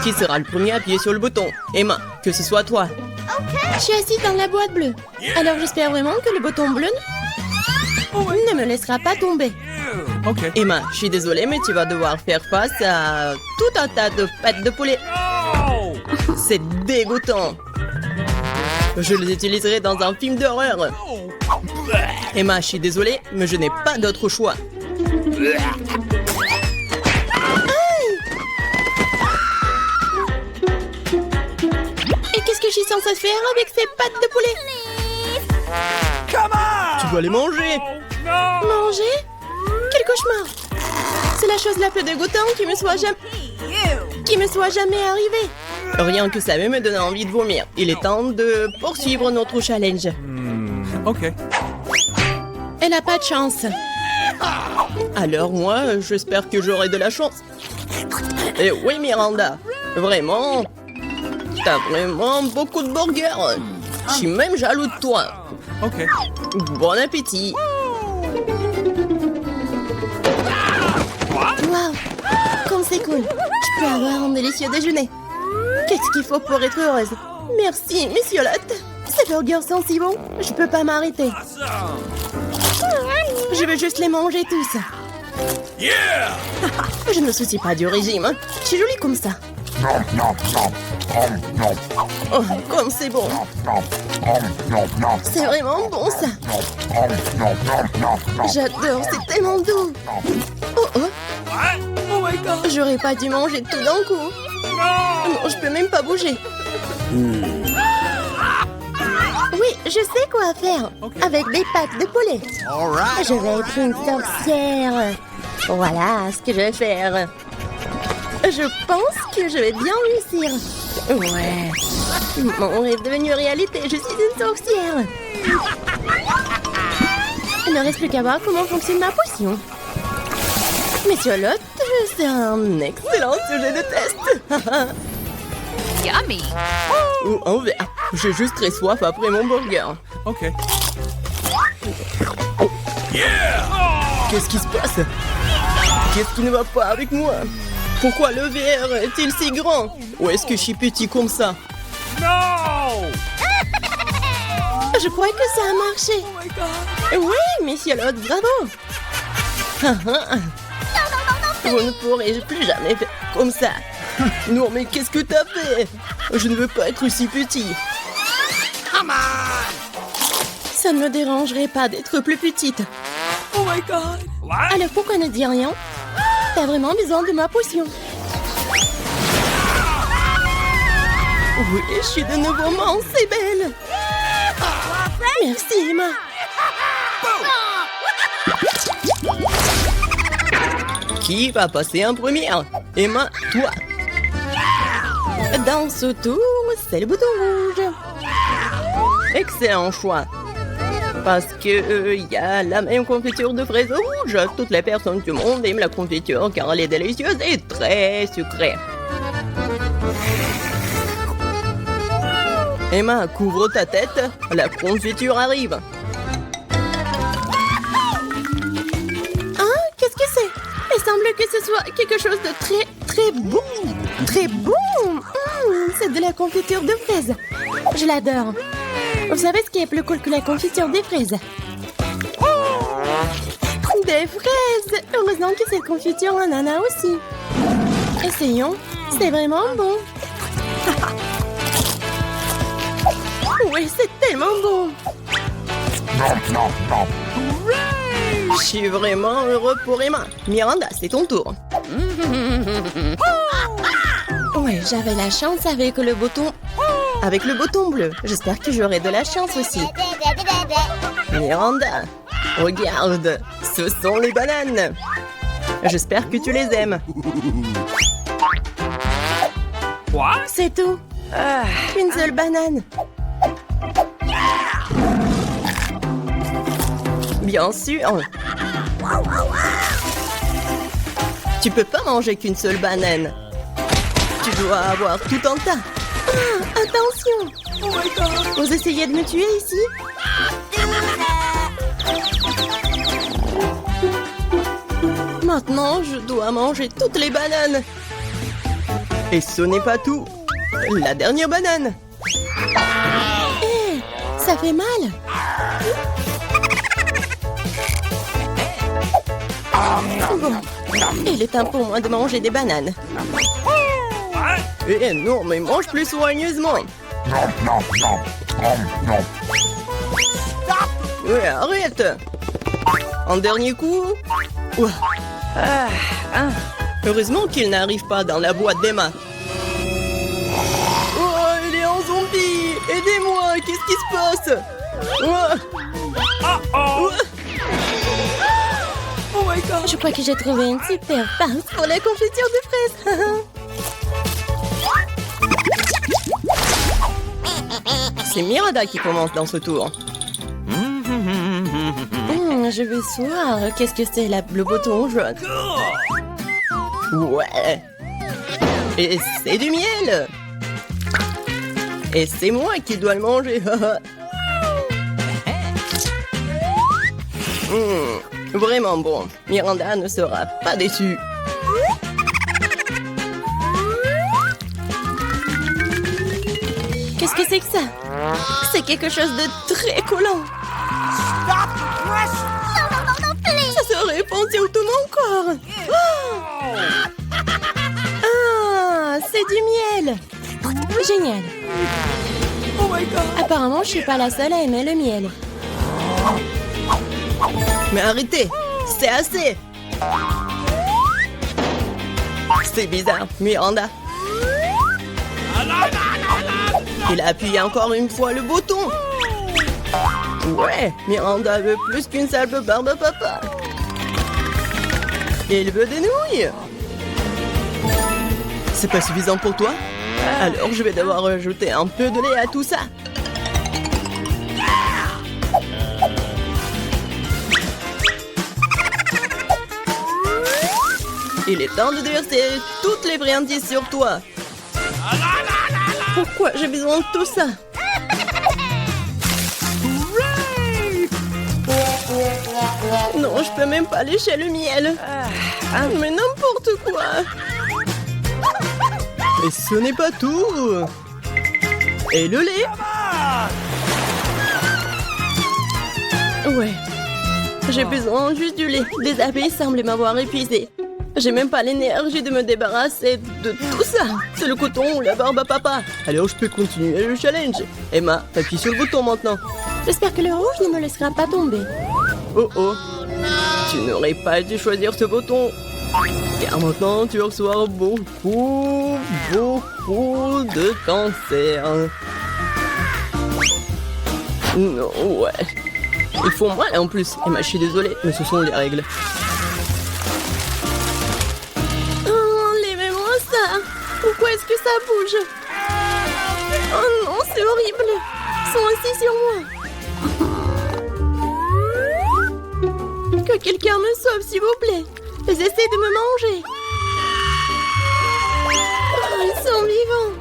Qui sera le premier à appuyer sur le bouton? Emma, que ce soit toi. Je suis assise dans la boîte bleue. Alors j'espère vraiment que le bouton bleu ne me laissera pas tomber. Okay. Emma, je suis désolée, mais tu vas devoir faire face à tout un tas de pattes de poulet. Oh! C'est dégoûtant. Je les utiliserai dans un film d'horreur. Emma, je suis désolée, mais je n'ai pas d'autre choix. Et qu'est-ce que je suis censée faire avec ces pattes de poulet? Come on! Tu dois les manger. No! Manger? Quel cauchemar! C'est la chose la plus dégoûtante qui me soit jamais arrivée. Rien que ça me donne envie de vomir. Il est temps de poursuivre notre challenge. Okay. Elle a pas de chance. Alors moi, j'espère que j'aurai de la chance. Et oui, Miranda, vraiment, t'as vraiment beaucoup de burgers. Je suis même jaloux de toi. Okay. Bon appétit. Waouh! Comme c'est cool. Je peux avoir un délicieux déjeuner. Qu'est-ce qu'il faut pour être heureuse? Merci, Monsieur Lotte. Ces burgers sont si bons, je peux pas m'arrêter. Je veux juste les manger tous. Yeah! Je ne me soucie pas du régime. Hein. Je suis jolie comme ça. Oh, comme c'est bon. C'est vraiment bon ça. J'adore, c'est tellement doux. Oh oh, What? Oh my god! j'aurais pas dû manger tout d'un coup. No! Non, je peux même pas bouger. Oui, je sais quoi faire. Ok. Avec des pattes de poulet. All right. Je vais être une sorcière. Voilà ce que je vais faire. Je pense que je vais bien réussir. Ouais. Mon rêve est devenu réalité. Je suis une sorcière. Il ne reste plus qu'à voir comment fonctionne ma potion. Monsieur Lotte, c'est un excellent sujet de test. Yummy. Ou un verre. J'ai juste très soif après mon burger. Okay. Qu'est-ce qui se passe? Qu'est-ce qui ne va pas avec moi? Pourquoi le verre est-il si grand? Ou est-ce que je suis petit comme ça? No! Je crois que ça a marché. Oh my god! Oui, Monsieur Lotte, bravo. Vous ne pourrez plus jamais faire comme ça. Non, mais qu'est-ce que t'as fait? Je ne veux pas être si petit. Ça ne me dérangerait pas d'être plus petite. Oh my god! What? Alors pourquoi ne dis rien? T'as vraiment besoin de ma potion. Oui, je suis de nouveau mince et belle. Merci, Emma. Qui va passer en première? Emma, toi. Dans ce tour, c'est le bouton rouge. Excellent choix. Parce que y a la même confiture de fraises rouges. Toutes les personnes du monde aiment la confiture car elle est délicieuse et très sucrée. Emma, couvre ta tête. La confiture arrive. Hein? Qu'est-ce que c'est? Il semble que ce soit quelque chose de très, très bon. Très bon. C'est de la confiture de fraises. Je l'adore. Vous savez ce qui est plus cool que la confiture des fraises? Des fraises! Heureusement que cette confiture en en a aussi. Essayons. C'est vraiment bon. Oui, c'est tellement bon. Je suis vraiment heureux pour Emma. Miranda, c'est ton tour. Ouais, j'avais la chance avec le bouton... Avec le bouton bleu. J'espère que j'aurai de la chance aussi. Miranda, regarde, ce sont les bananes. J'espère que tu les aimes. What? C'est tout. Une seule banane. Bien sûr. Tu peux pas manger qu'une seule banane. Tu dois avoir tout un tas. Attention! Oh my god! Vous essayez de me tuer ici? Maintenant, je dois manger toutes les bananes. Et ce n'est pas tout. La dernière banane. Hé, ça fait mal. Bon, il est temps pour moi de manger des bananes. Eh non, mais mange plus soigneusement. Ouais, arrête. Un dernier coup. Ouah. Heureusement qu'il n'arrive pas dans la boîte d'Emma. Oh, il est en zombie. Aidez-moi, qu'est-ce qui se passe? Ouah. Ouah. Oh my god. Je crois que j'ai trouvé une super farce pour la confiture de fraises. C'est Miranda qui commence dans ce tour. Je veux voir. Qu'est-ce que c'est le bouton jaune? Ouais. Et c'est du miel. Et c'est moi qui dois le manger. Vraiment bon. Miranda ne sera pas déçue. Qu'est-ce que c'est que ça? C'est quelque chose de très collant. Ça se répand sur tout mon corps. Ah, c'est du miel. Génial. Oh my god. Apparemment, je suis pas la seule à aimer le miel. Mais arrêtez. C'est assez. C'est bizarre, Miranda. Il a appuyé encore une fois le bouton. Ouais, Miranda veut plus qu'une simple barbe à papa. Il veut des nouilles. C'est pas suffisant pour toi? Alors je vais devoir ajouter un peu de lait à tout ça. Il est temps de déverser toutes les friandises sur toi. Pourquoi j'ai besoin de tout ça? Non, je peux même pas lécher le miel. Mais n'importe quoi. Et ce n'est pas tout. Et le lait? Ouais. J'ai besoin juste du lait. Les abeilles semblent m'avoir épuisé. J'ai même pas l'énergie de me débarrasser de tout ça. C'est le coton ou la barbe à papa. Alors je peux continuer le challenge. Emma, appuie sur le bouton maintenant. J'espère que le rouge ne me laissera pas tomber. Oh oh. Tu n'aurais pas dû choisir ce bouton. Car maintenant tu reçois beaucoup de cancer. Non, ouais. Ils font mal en plus. Emma, je suis désolée, mais ce sont les règles. Enlevez-moi ça. Pourquoi est-ce que ça bouge? Oh non, c'est horrible. Ils sont assis sur moi. Que quelqu'un me sauve, s'il vous plaît. Ils essaient de me manger. Oh, ils sont vivants.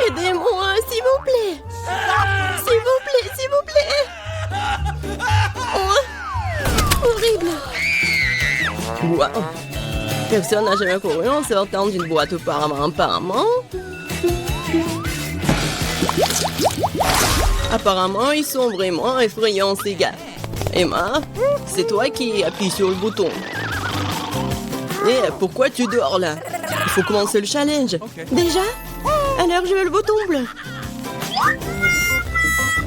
Aidez-moi, s'il vous plaît. S'il vous plaît, s'il vous plaît. Oh, horrible. Wow. Personne n'a jamais couru en sortant d'une boîte apparemment. Apparemment, ils sont vraiment effrayants, ces gars. Emma, c'est toi qui appuies sur le bouton. Et pourquoi tu dors là? Il faut commencer le challenge. Déjà? Alors je veux le bouton bleu.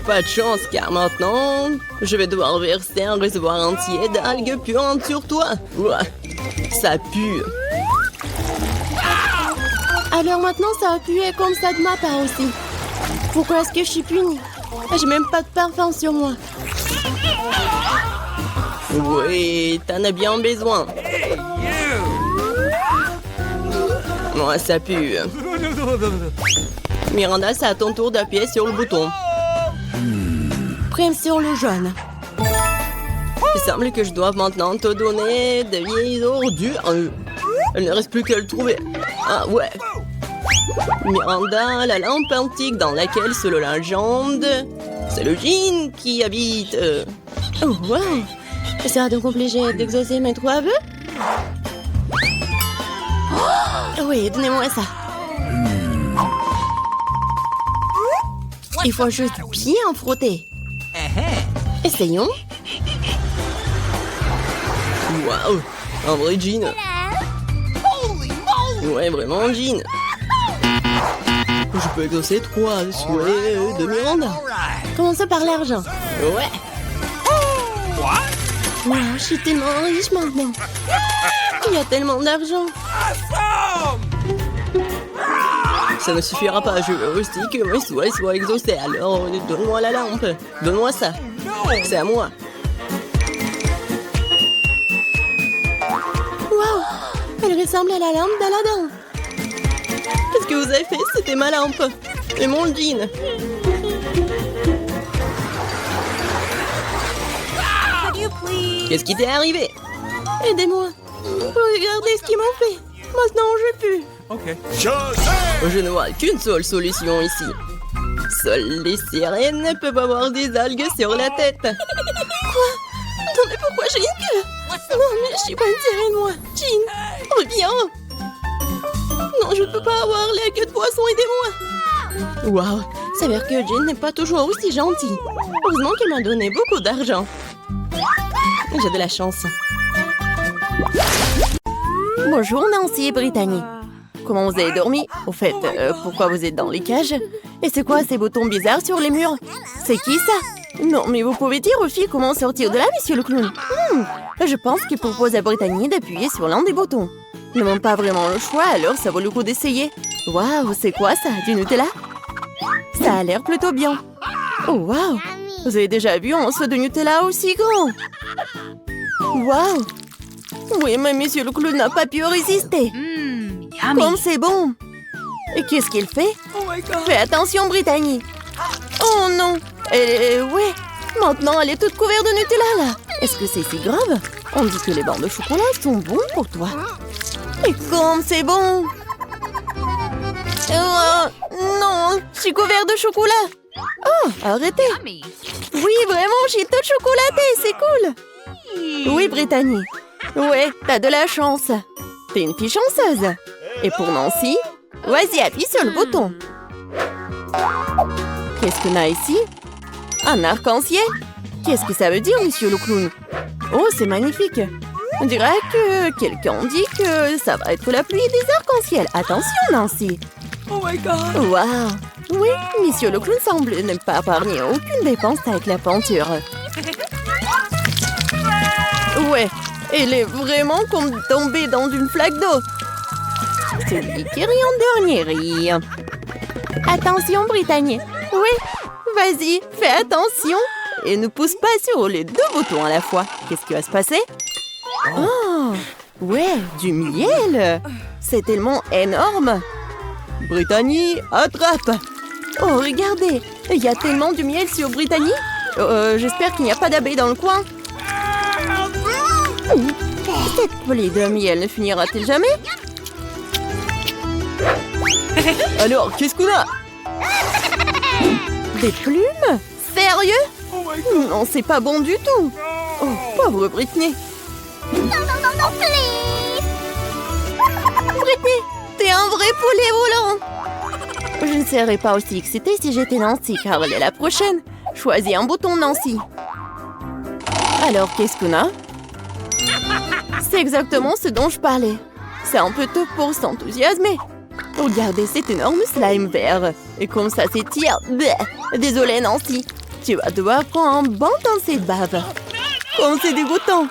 Pas de chance, car maintenant, je vais devoir verser un réservoir entier d'algues puantes sur toi. Ouah, ça pue. Alors maintenant ça a pué comme ça de ma part aussi. Pourquoi est-ce que je suis punie? J'ai même pas de parfum sur moi. Oui, t'en as bien besoin. Moi, ça pue. Miranda, c'est à ton tour d'appuyer sur le bouton. Prime sur le jaune. Il semble que je doive maintenant te donner de vieilles ordures. Il ne reste plus qu'à le trouver. Ah ouais. Miranda, la lampe antique dans laquelle, selon la légende, c'est le djinn qui habite. Oh wow. Ça sera donc obligé d'exaucer mes 3 vœux? Oh, Oui, donnez-moi ça. Il faut juste bien frotter. Essayons. Waouh, un vrai jean. Ouais, vraiment un jean. Je peux exaucer 3 souhaits de Miranda. Commençons par l'argent. Ouais. Wow, je suis tellement riche maintenant. Il y a tellement d'argent. Ça ne suffira pas, je veux aussi que mes souhaits soient exaucés. Alors, donne-moi la lampe. Donne-moi ça. C'est à moi. Wow, elle ressemble à la lampe d'Aladin. Qu'est-ce que vous avez fait? C'était ma lampe. Et mon jean. Qu'est-ce qui t'est arrivé? Aidez-moi. Regardez ce qu'ils m'ont fait. Maintenant, je peux. Je ne vois qu'une seule solution ici. Seules les sirènes peuvent avoir des algues sur la tête. Quoi? Attendez, pourquoi j'ai une queue? Non, mais je suis pas une sirène, moi. Jean, reviens. Non, je peux pas avoir la queue de poisson, aidez-moi. Waouh, ça veut dire que Jean n'est pas toujours aussi gentille. Heureusement qu'elle m'a donné beaucoup d'argent. J'ai de la chance. Bonjour Nancy et Brittany. Comment vous avez dormi? Au fait, pourquoi vous êtes dans les cages? Et c'est quoi ces boutons bizarres sur les murs? C'est qui ça? Non, mais vous pouvez dire aux filles comment sortir de là, monsieur le clown. Je pense qu'il propose à Brittany d'appuyer sur l'un des boutons. Ils n'ont pas vraiment le choix, alors ça vaut le coup d'essayer. Waouh, c'est quoi ça? Du Nutella? Ça a l'air plutôt bien. Oh, waouh! Vous avez déjà vu un seau de Nutella aussi grand? Waouh! Oui, mais monsieur le clown n'a pas pu résister. Yummy. Comme c'est bon! Et qu'est-ce qu'il fait? Fais attention, Brittany! Oh non! Ouais! Maintenant, elle est toute couverte de Nutella, là! Est-ce que c'est si grave? On dit que les barres de chocolat sont bons pour toi. Et comme c'est bon! Non! Je suis couverte de chocolat! Oh, arrêtez! Yummy. Oui, vraiment, j'ai tout chocolaté, c'est cool! Oui, Brittany. Ouais, t'as de la chance. T'es une fille chanceuse. Et pour Nancy, vas-y, appuie sur le bouton. Qu'est-ce qu'on a ici? Un arc-en-ciel? Qu'est-ce que ça veut dire, monsieur le clown? Oh, c'est magnifique. On dirait que quelqu'un dit que ça va être la pluie des arcs-en-ciel. Attention, Nancy. Oh my god! Waouh! Oui, monsieur le clown semble ne pas épargner aucune dépense avec la peinture. Ouais, elle est vraiment comme tombée dans une flaque d'eau. Celui qui rit en dernier rire. Attention, Brittany. Oui, vas-y, fais attention. Et ne pousse pas sur les 2 boutons à la fois. Qu'est-ce qui va se passer? Oh, ouais, du miel. C'est tellement énorme. Brittany, attrape. Oh, regardez, il y a tellement de miel sur Brittany. J'espère qu'il n'y a pas d'abeilles dans le coin. Cette plaie de miel ne finira-t-elle jamais? Alors, qu'est-ce qu'on a? Des plumes? Sérieux? Non, c'est pas bon du tout. Oh, pauvre Brittany. Brittany, t'es un vrai poulet volant. Je ne serais pas aussi excitée si j'étais Nancy, car elle est la prochaine. Choisis un bouton, Nancy. Alors, qu'est-ce qu'on a? C'est exactement ce dont je parlais. C'est un peu tôt pour s'enthousiasmer. Regardez cet énorme slime vert. Et comme ça s'étire. Désolée, Nancy. Tu vas devoir prendre un bon dans cette bave. Comme c'est dégoûtant.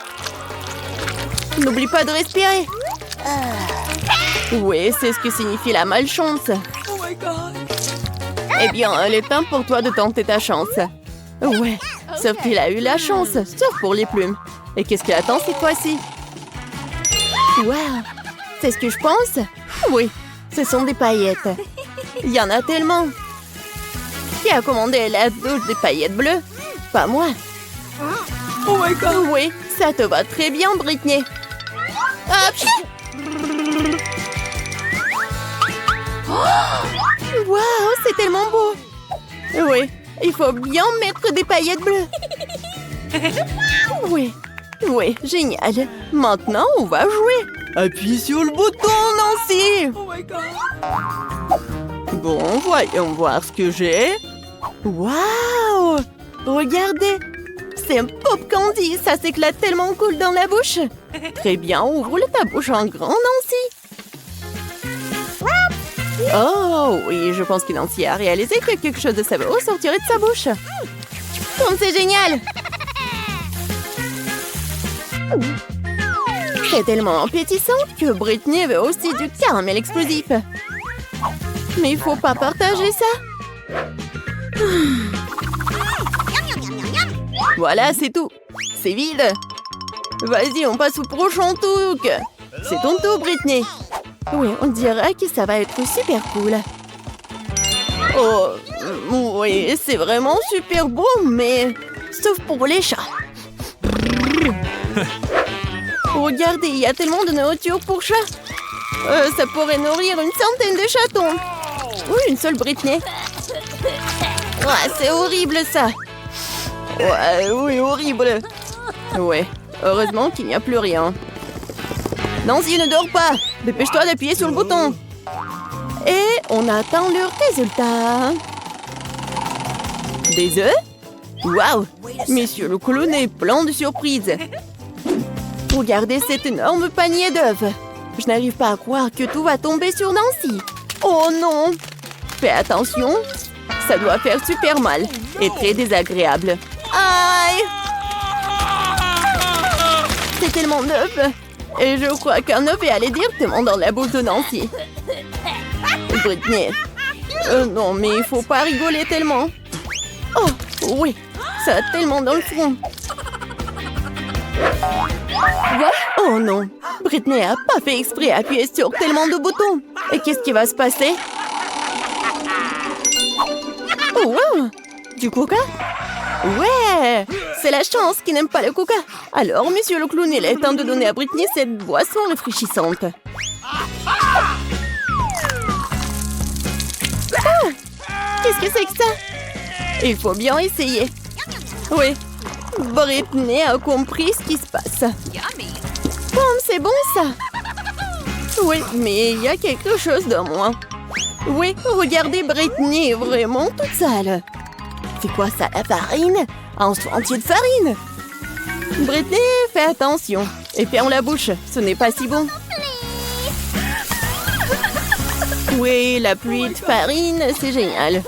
N'oublie pas de respirer. Oui, c'est ce que signifie la malchance. Oh my god! Eh bien, il est temps pour toi de tenter ta chance. Ouais, sauf qu'il a eu la chance, sauf pour les plumes. Et qu'est-ce qu'il attend cette fois-ci? Wow, c'est ce que je pense? Oui, ce sont des paillettes. Il y en a tellement. Qui a commandé la douche des paillettes bleues? Pas moi. Oh my god! Oui, ça te va très bien, Brittany. Hop! Waouh, c'est tellement beau. Oui, il faut bien mettre des paillettes bleues. Oui, oui, génial. Maintenant, on va jouer. Appuie sur le bouton, Nancy. Oh my god. Bon, voyons voir ce que j'ai. Waouh! Regardez! C'est un pop candy, ça s'éclate tellement cool dans la bouche. Très bien, ouvre ta bouche en grand, Nancy. Oh oui, je pense que Nancy a réalisé que quelque chose de savoureux sortirait de sa bouche. Comme c'est génial! C'est tellement appétissant que Brittany veut aussi du caramel explosif. Mais il faut pas partager ça. Voilà, c'est tout. C'est vide. Vas-y, on passe au prochain truc. C'est ton tour, Brittany. Oui, on dirait que ça va être super cool. Oh, oui, c'est vraiment super beau, mais sauf pour les chats. Regardez, il y a tellement de nourriture pour chats. Ça pourrait nourrir une centaine de chatons. Oui, une seule Brittany. Ouais, c'est horrible ça. Ouais, oui, horrible. Ouais, heureusement qu'il n'y a plus rien. Nancy, ne dors pas. Dépêche-toi d'appuyer sur le bouton. Et on attend le résultat. Des œufs? Waouh! Monsieur le clown est plein de surprises. Regardez cet énorme panier d'œufs. Je n'arrive pas à croire que tout va tomber sur Nancy. Oh non! Fais attention. Ça doit faire super mal et très désagréable. Aïe! C'est tellement d'œufs. Et je crois qu'un œuf est allé directement dans la bouche de Nancy. Brittany. Non, mais il faut pas rigoler tellement. Oh, oui. Ça a tellement dans le front. Oh non. Brittany a pas fait exprès d'appuyer sur tellement de boutons. Et qu'est-ce qui va se passer? Oh, wow. Du coca? Ouais! C'est la chance qui n'aime pas le coca. Alors, monsieur le clown, il est temps de donner à Brittany cette boisson rafraîchissante. Ah! Qu'est-ce que c'est que ça? Il faut bien essayer. Oui, Brittany a compris ce qui se passe. Yummy. C'est bon ça? Oui, mais il y a quelque chose de moins. Oui, regardez, Brittany est vraiment toute sale. C'est quoi ça, la farine? Un seau entier de farine? Brittany, fais attention. Et ferme la bouche, ce n'est pas si bon. Oui, la pluie de farine, c'est génial.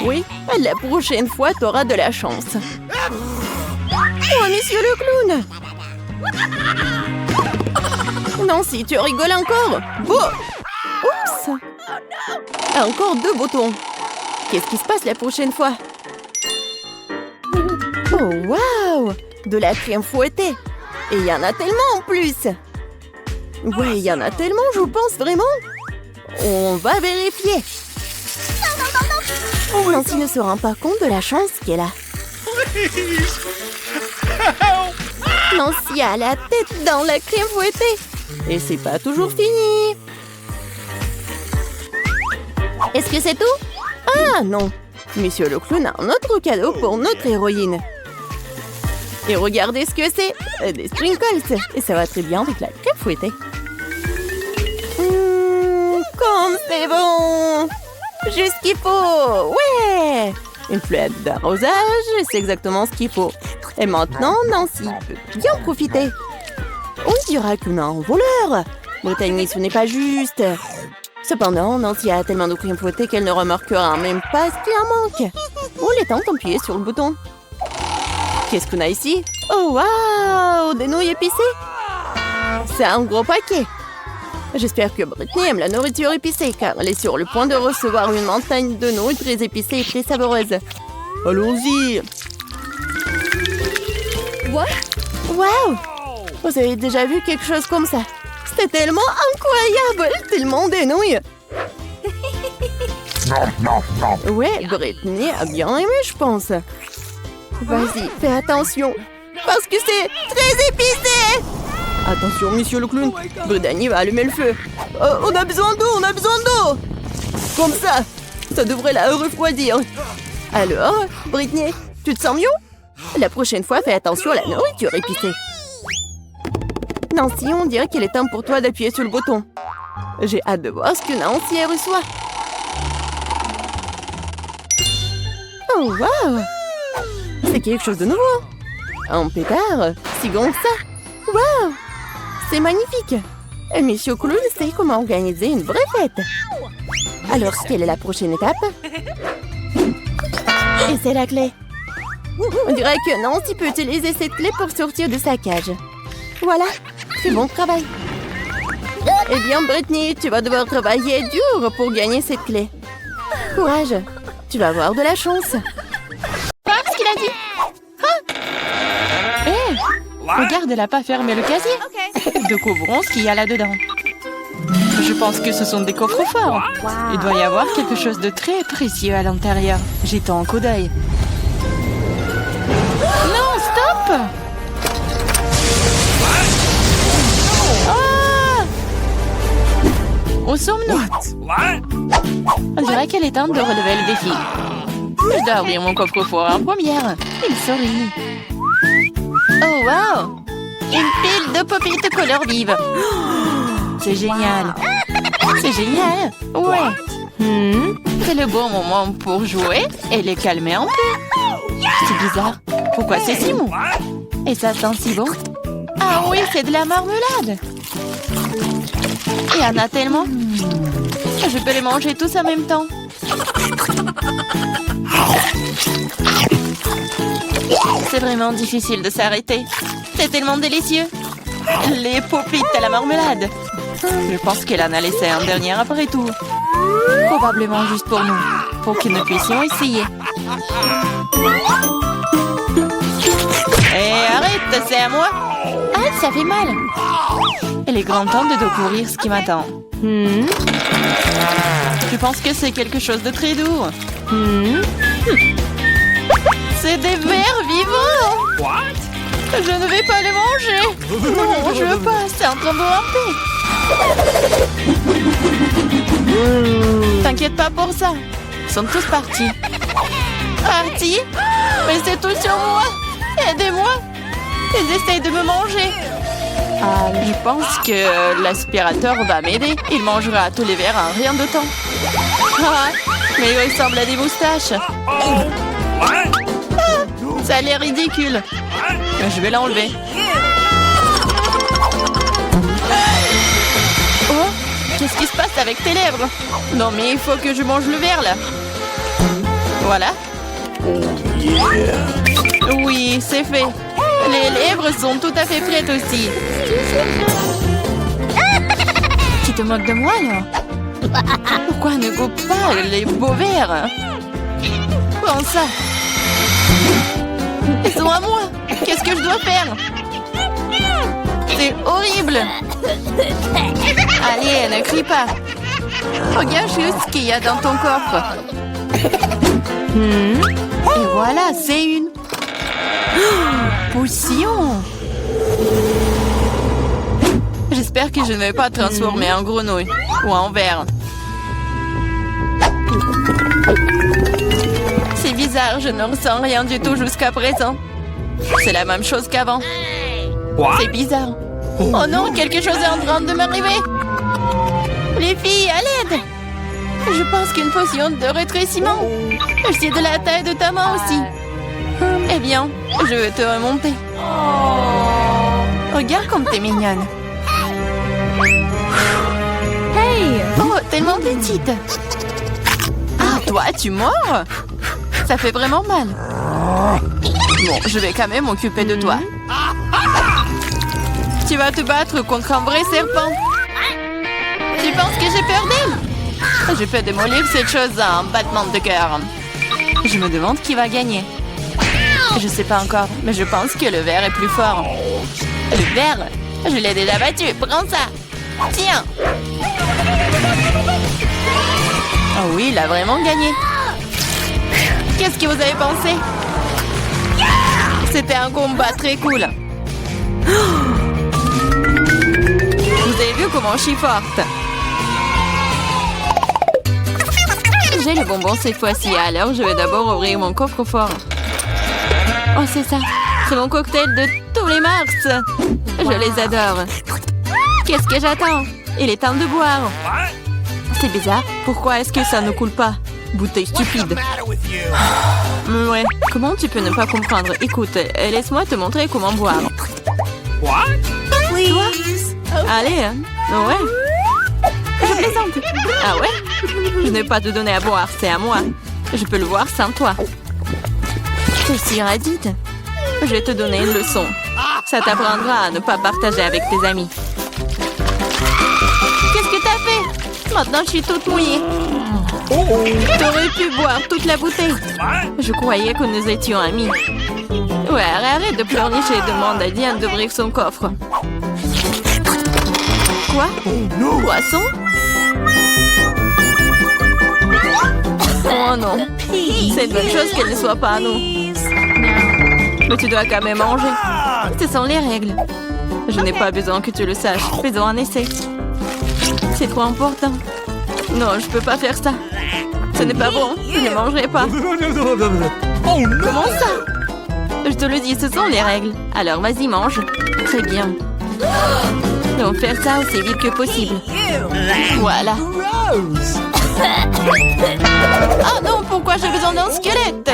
Oui, la prochaine fois, t'auras de la chance. Oh, monsieur le clown! Nancy, tu rigoles encore? Bon! Oups! Encore 2 boutons. Qu'est-ce qui se passe la prochaine fois? Oh, waouh! De la crème fouettée. Et il y en a tellement en plus. Ouais, il y en a tellement, je pense, vraiment. On va vérifier. Nancy ne se rend pas compte de la chance qu'elle a. Nancy a la tête dans la crème fouettée. Et c'est pas toujours fini. Est-ce que c'est tout? Ah non. Monsieur le clown a un autre cadeau pour notre héroïne. Et regardez ce que c'est. Des sprinkles. Et ça va très bien avec la crème fouettée. Comme c'est bon. Juste ce qu'il faut. Ouais. Une fleur d'arrosage, c'est exactement ce qu'il faut. Et maintenant, Nancy peut bien profiter. On dira qu'on a un voleur. Brittany, ce n'est pas juste. Cependant, Nancy a tellement de crème fouettée qu'elle ne remarquera même pas ce qui en manque. On est temps d'appuyer sur le bouton. Qu'est-ce qu'on a ici? Oh, waouh! Des nouilles épicées? C'est un gros paquet. J'espère que Brittany aime la nourriture épicée, car elle est sur le point de recevoir une montagne de nouilles très épicées et très savoureuses. Allons-y! Waouh! Vous avez déjà vu quelque chose comme ça? C'était tellement incroyable! Tellement des nouilles! Ouais, Brittany a bien aimé, je pense. Vas-y, fais attention, parce que c'est très épicé! Attention, monsieur le clown, Brittany va allumer le feu. On a besoin d'eau, on a besoin d'eau! Comme ça devrait la refroidir. Alors, Brittany, tu te sens mieux? La prochaine fois, fais attention à la nourriture épicée. Nancy, on dirait qu'il est temps pour toi d'appuyer sur le bouton. J'ai hâte de voir ce que Nancy elle reçoit. Oh, wow! C'est quelque chose de nouveau. Un pétard, si grand que ça. Wow! C'est magnifique. Monsieur Clown sait comment organiser une vraie fête. Alors, quelle est la prochaine étape? Et c'est la clé. On dirait que Nancy peut utiliser cette clé pour sortir de sa cage. Voilà, c'est bon travail. Eh bien, Brittany, tu vas devoir travailler dur pour gagner cette clé. Courage, tu vas avoir de la chance. Pas ce qu'il a dit. Regarde, elle n'a pas fermé le casier. Découvrons ce qu'il y a là-dedans. Je pense que ce sont des coffres forts. Il doit y avoir quelque chose de très précieux à l'intérieur. Jetons un coup d'œil. Non, stop! Ah! Où sommes-nous? On dirait qu'elle est temps de relever le défi. Je dois ouvrir mon coffre-fort en première. Il sourit. Oh, wow! Une pile de pop-it couleur vive. C'est génial. C'est génial. Ouais. C'est le bon moment pour jouer et les calmer un peu. C'est bizarre. Pourquoi c'est si mou? Et ça sent si bon. Ah oui, c'est de la marmelade. Il y en a tellement. Je peux les manger tous en même temps. C'est vraiment difficile de s'arrêter. C'est tellement délicieux. Les pop-it à la marmelade. Je pense qu'elle en a laissé un dernier après tout. Probablement juste pour nous. Pour que nous puissions essayer. Hé, arrête, c'est à moi. Ah, ça fait mal. Il est grand temps de découvrir ce qui m'attend. Je pense que c'est quelque chose de très doux. C'est des vers vivants. Je ne vais pas les manger. Non, je veux pas. C'est en train de ramper. T'inquiète pas pour ça. Ils sont tous partis. Partis? Mais c'est tout sur moi. Aidez-moi. Ils essayent de me manger. Je pense que l'aspirateur va m'aider. Il mangera tous les verres en rien de temps. Ah, mais il ressemble à des moustaches. Ça a l'air ridicule. Je vais l'enlever. Oh, qu'est-ce qui se passe avec tes lèvres? Non, mais il faut que je mange le verre, là. Voilà. Oui, c'est fait. Les lèvres sont tout à fait prêtes aussi. Tu te moques de moi, là? Pourquoi ne goûte pas les beaux verres? Prends ça. Ils sont à moi. Qu'est-ce que je dois faire? C'est horrible. Allez, ne crie pas. Regarde juste ce qu'il y a dans ton coffre. Et voilà, c'est une potion. J'espère que je ne vais pas transformer en grenouille ou en ver. C'est bizarre, je ne ressens rien du tout jusqu'à présent. C'est la même chose qu'avant. C'est bizarre. Oh non, quelque chose est en train de m'arriver. Les filles, à l'aide. Je pense qu'une potion de rétrécissement. C'est de la taille de ta main aussi. Eh bien, je vais te remonter. Regarde comme t'es mignonne. Hey! Oh, tellement petite. Ah, toi, tu mords? Ça fait vraiment mal. Bon, je vais quand même m'occuper de toi. Tu vas te battre contre un vrai serpent. Tu penses que j'ai peur d'elle? Je peux démolir cette chose en battement de cœur. Je me demande qui va gagner. Je sais pas encore, mais je pense que le ver est plus fort. Le ver? Je l'ai déjà battu. Prends ça. Tiens. Oh oui, il a vraiment gagné. Qu'est-ce que vous avez pensé? C'était un combat très cool. Vous avez vu comment je suis forte? J'ai le bonbon cette fois-ci, alors je vais d'abord ouvrir mon coffre-fort. Oh, c'est ça. C'est mon cocktail de tous les Mars. Je les adore. Qu'est-ce que j'attends? Il est temps de boire. C'est bizarre. Pourquoi est-ce que ça ne coule pas? Bouteille stupide. Ouais. Comment tu peux ne pas comprendre? Écoute, laisse-moi te montrer comment boire. Toi? Allez, hein? Ouais. Je plaisante. Ah ouais? Je ne vais pas te donner à boire, c'est à moi. Je peux le voir sans toi. C'est si radide. Je vais te donner une leçon. Ça t'apprendra à ne pas partager avec tes amis. Qu'est-ce que t'as fait? Maintenant, je suis toute mouillée. T'aurais pu boire toute la bouteille. Je croyais que nous étions amis. Ouais, arrête de pleurnicher et demande à Diane d'ouvrir son coffre. Quoi? Poisson? Oh non. C'est une bonne chose qu'elle ne soit pas à nous. Mais tu dois quand même manger. Ce sont les règles. Je n'ai pas besoin que tu le saches. Faisons un essai. C'est trop important. Non, je peux pas faire ça. Ce n'est pas bon. Je ne mangerai pas. Comment ça? Je te le dis, ce sont les règles. Alors vas-y, mange. Très bien. Donc faire ça aussi vite que possible. Voilà. Oh non, pourquoi j'ai besoin d'un squelette?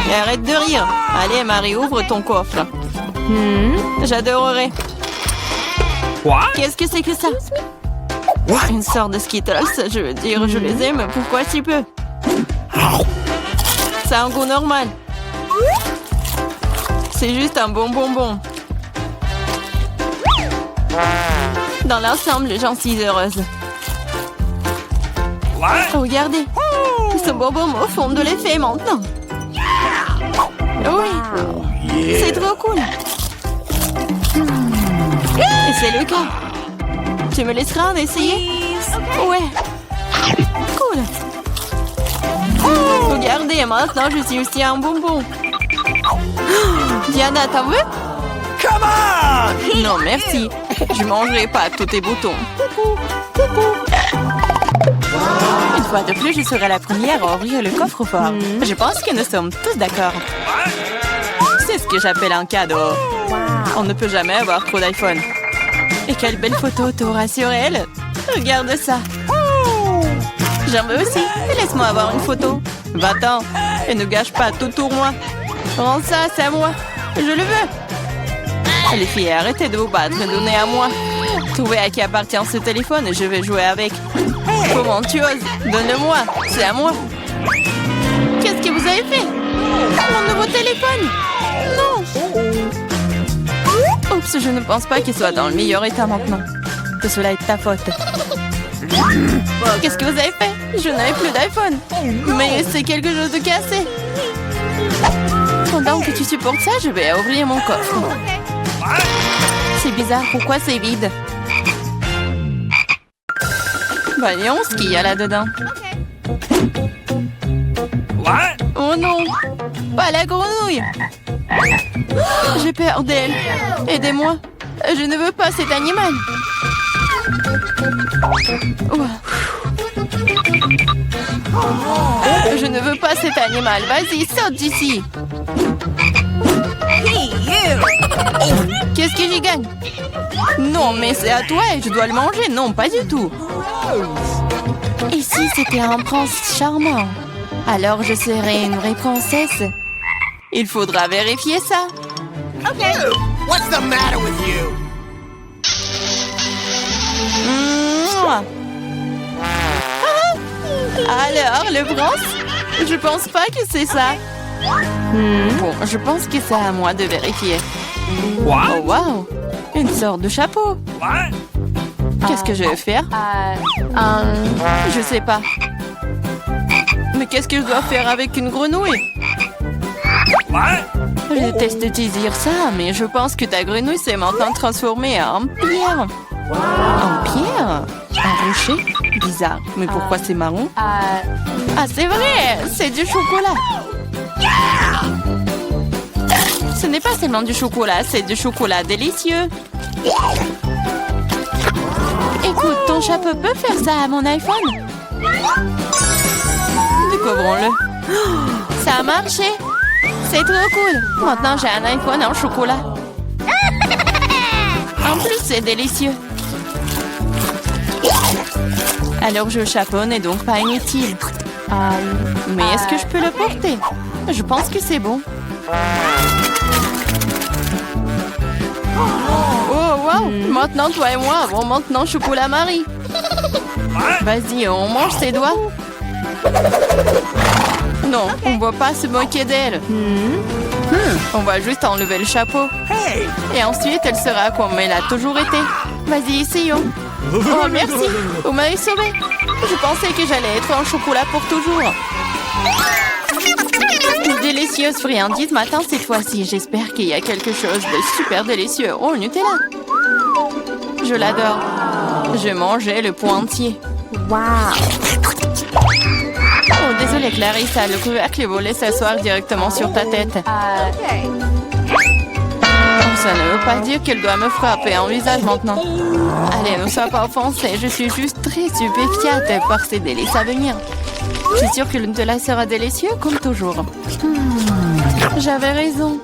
Et arrête de rire. Allez, Marie, ouvre ton coffre. J'adorerais. Qu'est-ce que c'est que ça? Une sorte de Skittles, je veux dire, je les aime. Pourquoi si peu? Ça a un goût normal. C'est juste un bon bonbon. Dans l'ensemble, j'en suis heureuse. Regardez. Ce bonbon au fond de l'effet maintenant. Oui. C'est trop cool. Et c'est le cas. Tu me laisseras en essayer? Ouais. Cool. Regardez, maintenant je suis aussi un bonbon. Diana, t'en veux? Non, merci. Je mangerai pas tous tes boutons. Une fois de plus, je serai la première à ouvrir le coffre-fort. Je pense que nous sommes tous d'accord. C'est ce que j'appelle un cadeau. On ne peut jamais avoir trop d'iPhone. Et quelle belle photo t'auras sur elle. Regarde ça. J'en veux aussi. Laisse-moi avoir une photo. Va-t'en. Et ne gâche pas tout pour moi. Rends ça, c'est à moi. Je le veux. Les filles, arrêtez de vous battre. Donnez à moi. Trouvez à qui appartient ce téléphone et je vais jouer avec. Comment tu oses? Donne-le-moi. C'est à moi. Qu'est-ce que vous avez fait? Mon nouveau téléphone? Non. Oups, je ne pense pas qu'il soit dans le meilleur état maintenant. Que cela est ta faute. Qu'est-ce que vous avez fait? Je n'avais plus d'iPhone. Mais c'est quelque chose de cassé. Pendant que tu supportes ça, je vais ouvrir mon coffre. C'est bizarre, pourquoi c'est vide? Voyons ce qu'il y a là-dedans. Oh non! Pas la grenouille! J'ai peur d'elle. Aidez-moi. Je ne veux pas cet animal. Je ne veux pas cet animal. Vas-y, saute d'ici. Qu'est-ce que j'y gagne? Non, mais c'est à toi et je dois le manger. Non, pas du tout. Et si c'était un prince charmant? Alors je serais une vraie princesse. Il faudra vérifier ça. Ok. What's the matter with you? Alors, le prince? Je pense pas que c'est ça. Bon, je pense que c'est à moi de vérifier. Oh, wow! Une sorte de chapeau. Qu'est-ce que je vais faire? Je sais pas. Mais qu'est-ce que je dois faire avec une grenouille? Je déteste te dire ça, mais je pense que ta grenouille s'est maintenant transformée en pierre. En pierre? Un rocher? Bizarre. Mais pourquoi c'est marron? Ah, c'est vrai! C'est du chocolat! Ce n'est pas seulement du chocolat, c'est du chocolat délicieux. Écoute, ton chapeau peut faire ça à mon iPhone? Découvrons-le. Ça a marché! C'est trop cool. Maintenant, j'ai un iPhone en chocolat. En plus, c'est délicieux. Alors, je chapeau n'est donc pas inutile. Mais est-ce que je peux le porter? Je pense que c'est bon. Oh, wow! Maintenant, toi et moi avons maintenant chocolat Marie. Vas-y, on mange ses doigts. Non, on ne va pas se moquer d'elle. On va juste enlever le chapeau. Et ensuite, elle sera comme elle a toujours été. Vas-y, essayons. Oh, merci. Vous m'avez sauvé. Je pensais que j'allais être en chocolat pour toujours. Une délicieuse friandise matin cette fois-ci. J'espère qu'il y a quelque chose de super délicieux. Oh, Nutella. Je l'adore. Je mangeais le pot entier. Oh, désolée Clarissa, le couvercle volait s'asseoir directement sur ta tête. Ça ne veut pas dire qu'elle doit me frapper en visage maintenant. Allez, ne sois pas offensée, je suis juste très stupéfiante par ces délices à venir. Je suis sûre que le Nutella sera délicieux comme toujours. J'avais raison.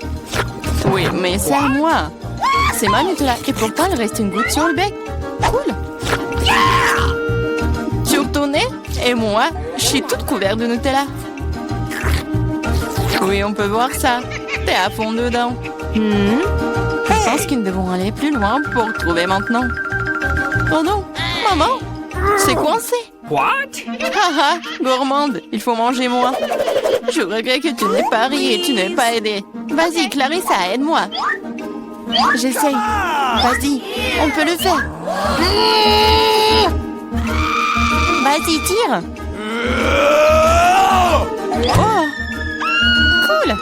Oui, mais c'est à moi. C'est ma Nutella et pourtant il reste une goutte sur le bec. Cool. Sur ton nez et moi, je suis toute couverte de Nutella. Oui, on peut voir ça. T'es à fond dedans. Je pense que nous devons aller plus loin pour trouver maintenant. Oh non, maman, c'est coincé. Haha, gourmande, il faut manger moins. Je regrette que tu n'aies pas ri et tu n'aies pas aidé. Vas-y, Clarissa, aide-moi. J'essaye. Vas-y, on peut le faire. Vas-y, tire. Oh, cool.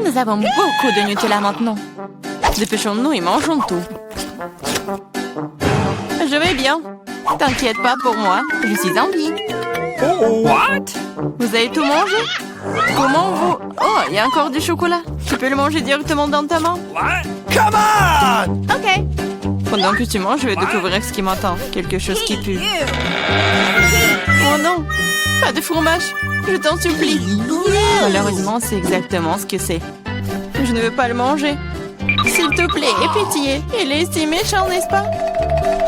Nous avons beaucoup de Nutella maintenant. Dépêchons-nous et mangeons tout. Je vais bien. T'inquiète pas pour moi, je suis en vie. Vous avez tout mangé? Comment vous... Oh, il y a encore du chocolat. Tu peux le manger directement dans ta main? Come on! OK. Pendant que tu manges, je vais découvrir ce qui m'attend. Quelque chose qui pue. Oh non, pas de fromage. Je t'en supplie. Malheureusement, c'est exactement ce que c'est. Je ne veux pas le manger. S'il te plaît, aie pitié. Il est si méchant, n'est-ce pas?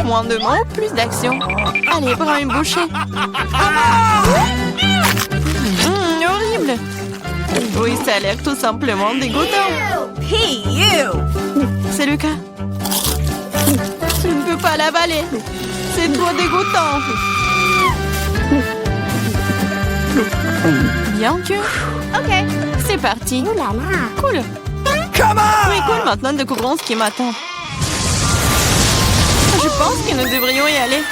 Moins de mots, plus d'action. Allez, prends une bouchée. Horrible. Oui, ça a l'air tout simplement dégoûtant. C'est le cas. Je ne peux pas l'avaler. C'est trop dégoûtant. Bien que... OK. C'est parti. Cool. Come on! Oui, cool. Maintenant, découvrons ce qui m'attend. Je pense que nous devrions y aller.